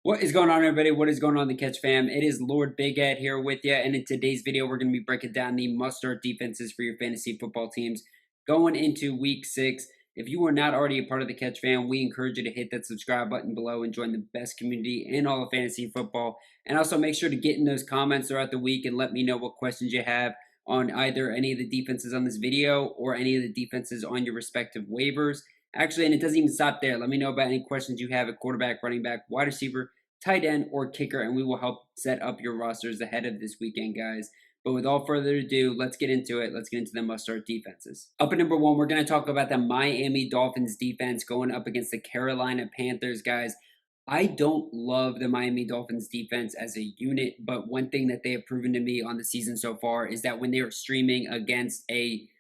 What is going on, everybody? What is going on, the Catch fam? It is Lord Big Ed here with you, and in today's video, we're going to be breaking down the must-start defenses for your fantasy football teams going into Week 6. If you are not already a part of the Catch fam, we encourage you to hit that subscribe button below and join the best community in all of fantasy football. And also make sure to get in those comments throughout the week and let me know what questions you have on either any of the defenses on this video or any of the defenses on your respective waivers. Actually, and it doesn't even stop there. Let me know about any questions you have at quarterback, running back, wide receiver, tight end, or kicker, and we will help set up your rosters ahead of this weekend, guys. But without further ado, let's get into it. Let's get into the must-start defenses. Up at number one, we're going to talk about the Miami Dolphins defense going up against the Carolina Panthers, guys. I don't love the Miami Dolphins defense as a unit, but one thing that they have proven to me on the season so far is that when they are streaming against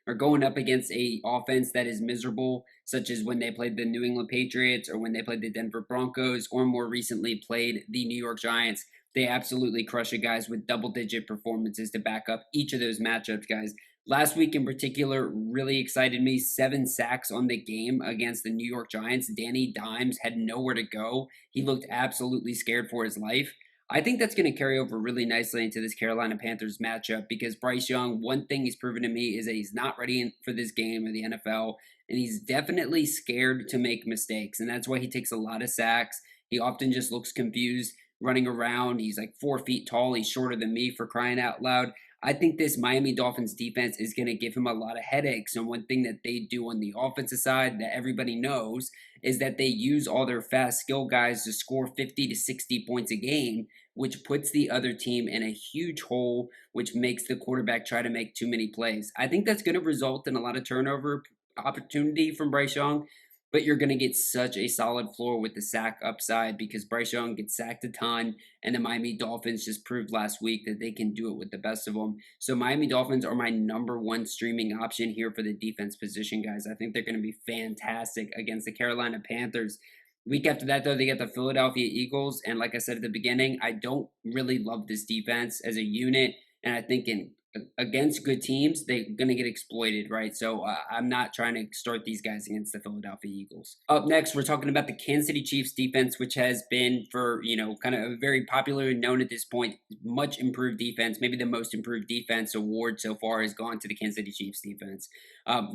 or going up against a offense that is miserable, such as when they played the New England Patriots or when they played the Denver Broncos or more recently played the New York Giants, they absolutely crush it, guys, with double-digit performances to back up each of those matchups, guys. Last week in particular really excited me. 7 sacks on the game against the New York Giants. Danny Dimes had nowhere to go. He looked absolutely scared for his life. I think that's going to carry over really nicely into this Carolina Panthers matchup because Bryce Young, one thing he's proven to me is that he's not ready for this game or the NFL, and he's definitely scared to make mistakes, and that's why he takes a lot of sacks. He often just looks confused running around. He's like 4 feet tall. He's shorter than me, for crying out loud. I think this Miami Dolphins defense is going to give him a lot of headaches. And one thing that they do on the offensive side that everybody knows is that they use all their fast skill guys to score 50 to 60 points a game, which puts the other team in a huge hole, which makes the quarterback try to make too many plays. I think that's going to result in a lot of turnover opportunity from Bryce Young, but you're going to get such a solid floor with the sack upside because Bryce Young gets sacked a ton, and the Miami Dolphins just proved last week that they can do it with the best of them. So Miami Dolphins are my number one streaming option here for the defense position, guys. I think they're going to be fantastic against the Carolina Panthers. Week after that, though, they get the Philadelphia Eagles, and like I said at the beginning, I don't really love this defense as a unit, and I think in against good teams, they're going to get exploited, right? So I'm not trying to start these guys against the Philadelphia Eagles. Up next, we're talking about the Kansas City Chiefs defense, which has been for, kind of a very popular and known at this point, much improved defense. Maybe the most improved defense award so far has gone to the Kansas City Chiefs defense.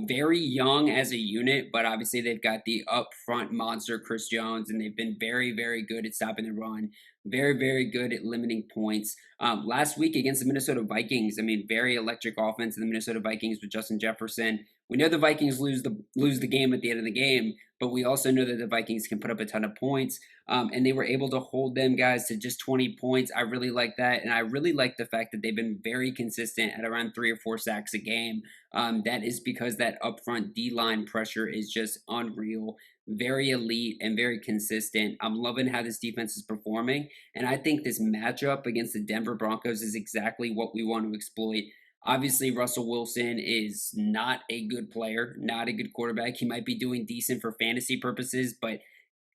Very young as a unit, but obviously they've got the upfront monster, Chris Jones, and they've been very, very good at stopping the run. Very, very good at limiting points. Last week against the Minnesota Vikings, I mean, very electric offense in the Minnesota Vikings with Justin Jefferson. We know the Vikings lose the game at the end of the game, but we also know that the Vikings can put up a ton of points, and they were able to hold them guys to just 20 points. I really like that, and I really like the fact that they've been very consistent at around 3 or 4 sacks a game. That is because that upfront D-line pressure is just unreal, very elite, and very consistent. I'm loving how this defense is performing, and I think this matchup against the Denver Broncos is exactly what we want to exploit. Obviously, Russell Wilson is not a good player, not a good quarterback. He might be doing decent for fantasy purposes, but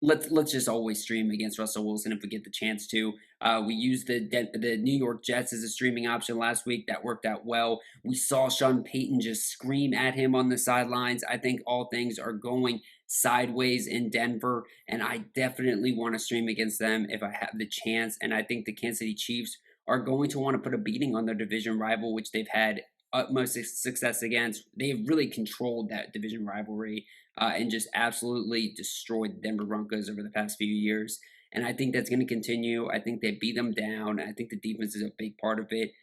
let's just always stream against Russell Wilson if we get the chance to. We used the New York Jets as a streaming option last week. That worked out well. We saw Sean Payton just scream at him on the sidelines. I think all things are going sideways in Denver, and I definitely want to stream against them if I have the chance. And I think the Kansas City Chiefs are going to want to put a beating on their division rival, which they've had utmost success against. They have really controlled that division rivalry and just absolutely destroyed the Denver Broncos over the past few years. And I think that's going to continue. I think they beat them down. I think the defense is a big part of it.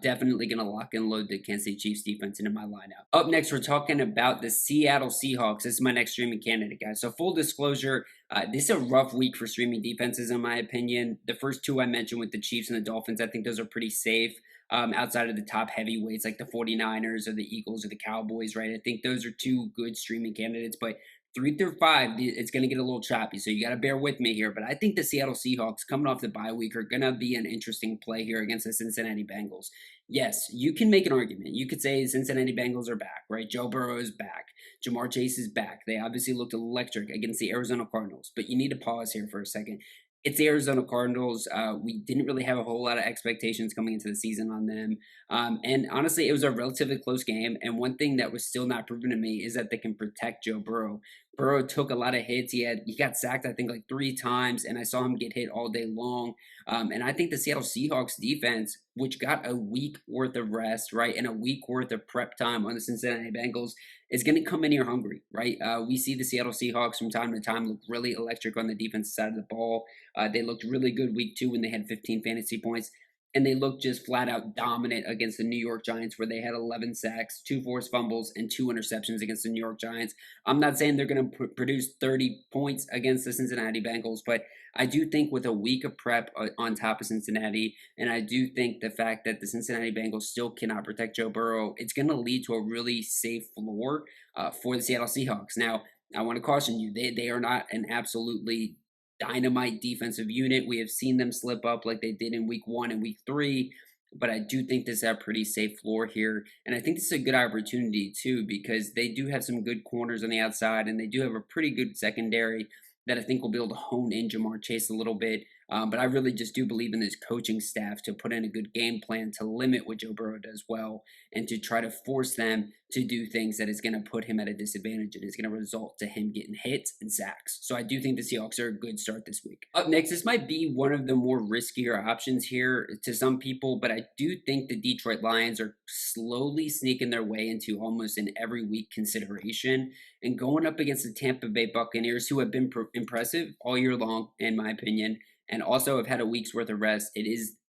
Definitely going to lock and load the Kansas City Chiefs defense into my lineup. Up next, we're talking about the Seattle Seahawks. This is my next streaming candidate, guys. So full disclosure, this is a rough week for streaming defenses, in my opinion. The first two I mentioned with the Chiefs and the Dolphins, I think those are pretty safe. Outside of the top heavyweights like the 49ers or the Eagles or the Cowboys, right? I think those are two good streaming candidates, but 3 through 5, it's going to get a little choppy, so you got to bear with me here. But I think the Seattle Seahawks, coming off the bye week, are going to be an interesting play here against the Cincinnati Bengals. Yes, you can make an argument. You could say Cincinnati Bengals are back, right? Joe Burrow is back. Jamar Chase is back. They obviously looked electric against the Arizona Cardinals, but you need to pause here for a second. It's the Arizona Cardinals. We didn't really have a whole lot of expectations coming into the season on them. And honestly, it was a relatively close game. And one thing that was still not proven to me is that they can protect Joe Burrow. Burrow took a lot of hits. He got sacked, I think, like 3 times, and I saw him get hit all day long. And I think the Seattle Seahawks defense, which got a week worth of rest, right, and a week worth of prep time on the Cincinnati Bengals, is going to come in here hungry, right? We see the Seattle Seahawks from time to time look really electric on the defensive side of the ball. They looked really good week 2 when they had 15 fantasy points. And they looked just flat out dominant against the New York Giants, where they had 11 sacks, 2 forced fumbles, and 2 interceptions against the New York Giants. I'm not saying they're going to produce 30 points against the Cincinnati Bengals, but I do think with a week of prep on top of Cincinnati, and I do think the fact that the Cincinnati Bengals still cannot protect Joe Burrow, it's going to lead to a really safe floor for the Seattle Seahawks. Now, I want to caution you, they are not an absolutely dynamite defensive unit. We have seen them slip up like they did in week 1 and week 3, but I do think this is a pretty safe floor here. And I think this is a good opportunity too, because they do have some good corners on the outside, and they do have a pretty good secondary that I think will be able to hone in Jamar Chase a little bit. But I really just do believe in this coaching staff to put in a good game plan to limit what Joe Burrow does well, and to try to force them to do things that is going to put him at a disadvantage and is going to result to him getting hits and sacks. So I do think the Seahawks are a good start this week. Up next, this might be one of the more riskier options here to some people, but I do think the Detroit Lions are slowly sneaking their way into almost an every week consideration, and going up against the Tampa Bay Buccaneers, who have been impressive all year long, in my opinion, and also have had a week's worth of rest.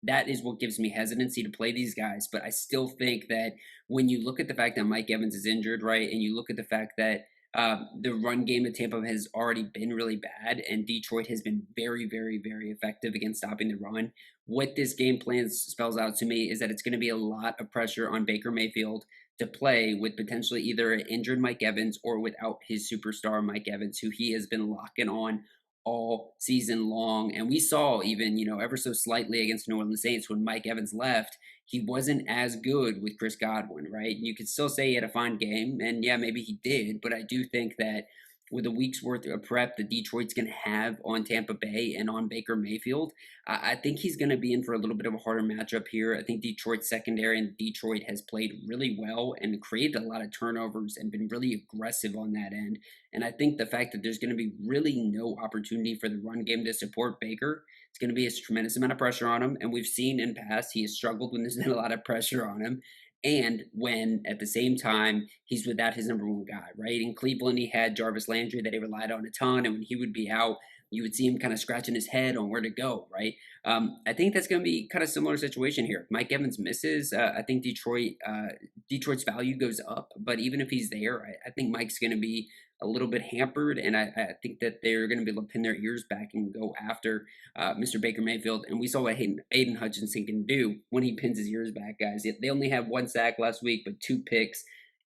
That is what gives me hesitancy to play these guys. But I still think that when you look at the fact that Mike Evans is injured, right, and you look at the fact that the run game of Tampa has already been really bad, and Detroit has been very, very, very effective against stopping the run. What this game plan spells out to me is that it's going to be a lot of pressure on Baker Mayfield to play with potentially either an injured Mike Evans or without his superstar Mike Evans, who he has been locking on all season long. And we saw even, ever so slightly against New Orleans Saints when Mike Evans left, he wasn't as good with Chris Godwin, right? You could still say he had a fine game, and yeah, maybe he did, but I do think that with a week's worth of prep that Detroit's going to have on Tampa Bay and on Baker Mayfield, I think he's going to be in for a little bit of a harder matchup here. I think Detroit's secondary and Detroit has played really well and created a lot of turnovers and been really aggressive on that end. And I think the fact that there's going to be really no opportunity for the run game to support Baker, it's going to be a tremendous amount of pressure on him. And we've seen in past, he has struggled when there's been a lot of pressure on him. And when at the same time he's without his number one guy, right? In Cleveland, he had Jarvis Landry that he relied on a ton, and when he would be out, you would see him kind of scratching his head on where to go, right? I think that's going to be kind of similar situation here. Mike Evans misses. I think Detroit's value goes up, but even if he's there, I think Mike's going to be a little bit hampered, and I think that they're going to be able to pin their ears back and go after Mr. Baker Mayfield. And we saw what Aiden Hutchinson can do when he pins his ears back, guys. They only had 1 sack last week, but 2 picks,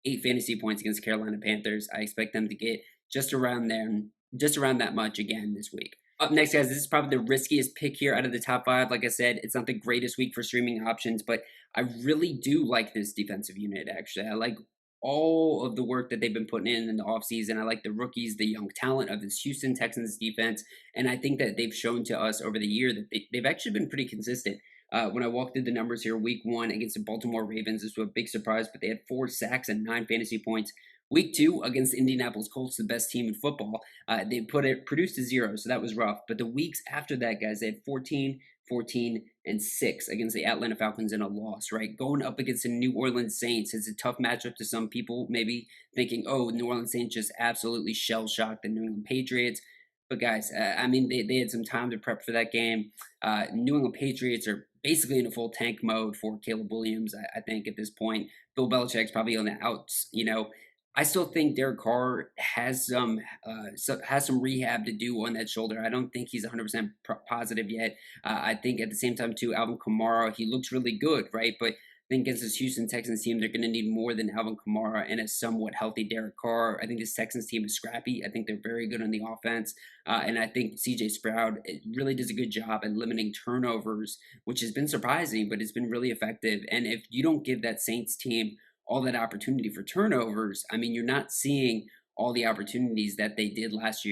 8 fantasy points against Carolina Panthers. I expect them to get just around there, just around that much again this week. Up next, guys, this is probably the riskiest pick here out of the top 5. Like I said, it's not the greatest week for streaming options, but I really do like this defensive unit, actually. I like all of the work that they've been putting in the offseason. I like the rookies, the young talent of this Houston Texans defense, and I think that they've shown to us over the year that they've actually been pretty consistent. When I walked through the numbers here, week 1 against the Baltimore Ravens, this was a big surprise, but they had 4 sacks and 9 fantasy points. Week 2 against the Indianapolis Colts, the best team in football, they produced a 0, so that was rough. But the weeks after that, guys, they had 14, 14, and 6 against the Atlanta Falcons in a loss, right? Going up against the New Orleans Saints is a tough matchup to some people, maybe thinking, oh, New Orleans Saints just absolutely shell-shocked the New England Patriots. But guys, I mean, they had some time to prep for that game. New England Patriots are basically in a full tank mode for Caleb Williams, I think, at this point. Bill Belichick's probably on the outs, I still think Derek Carr has some rehab to do on that shoulder. I don't think he's 100% positive yet. I think at the same time too, Alvin Kamara, he looks really good, right? But I think against this Houston Texans team, they're going to need more than Alvin Kamara and a somewhat healthy Derek Carr. I think this Texans team is scrappy. I think they're very good on the offense, and I think C.J. Stroud really does a good job at limiting turnovers, which has been surprising, but it's been really effective. And if you don't give that Saints team all that opportunity for turnovers, I mean, you're not seeing all the opportunities that they did last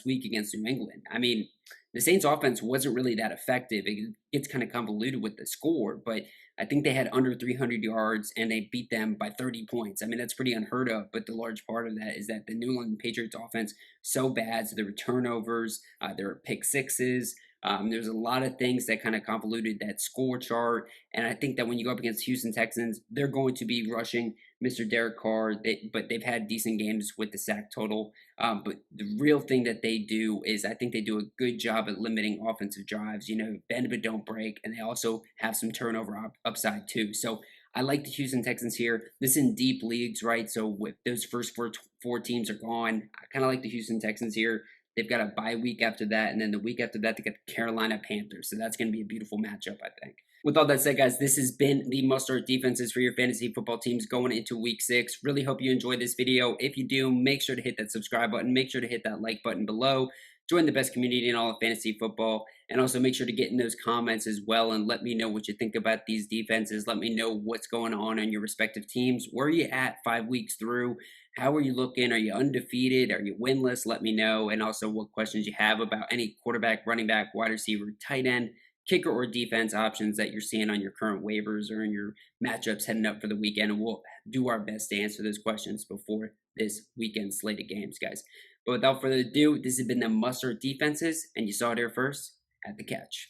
week against New England. I mean, the Saints offense wasn't really that effective. It gets kind of convoluted with the score, but I think they had under 300 yards and they beat them by 30 points. I mean, that's pretty unheard of, but the large part of that is that the New England Patriots offense so bad. So there were turnovers, there were pick sixes. There's a lot of things that kind of convoluted that score chart. And I think that when you go up against Houston Texans, they're going to be rushing Mr. Derek Carr, but they've had decent games with the sack total. But the real thing that they do is I think they do a good job at limiting offensive drives. You know, bend but don't break, and they also have some turnover upside too. So I like the Houston Texans here. This is in deep leagues, right? So with those first four teams are gone, I kind of like the Houston Texans here. They've got a bye week after that, and then the week after that, they get the Carolina Panthers. So that's going to be a beautiful matchup, I think. With all that said, guys, this has been the must-start defenses for your fantasy football teams going into week 6. Really hope you enjoyed this video. If you do, make sure to hit that subscribe button. Make sure to hit that like button below. Join the best community in all of fantasy football. And also make sure to get in those comments as well and let me know what you think about these defenses. Let me know what's going on your respective teams. Where are you at 5 weeks through? How are you looking? Are you undefeated? Are you winless? Let me know. And also what questions you have about any quarterback, running back, wide receiver, tight end, kicker, or defense options that you're seeing on your current waivers or in your matchups heading up for the weekend. And we'll do our best to answer those questions before this weekend slate of games, guys. But without further ado, this has been the must-start defenses, and you saw it here first at the catch.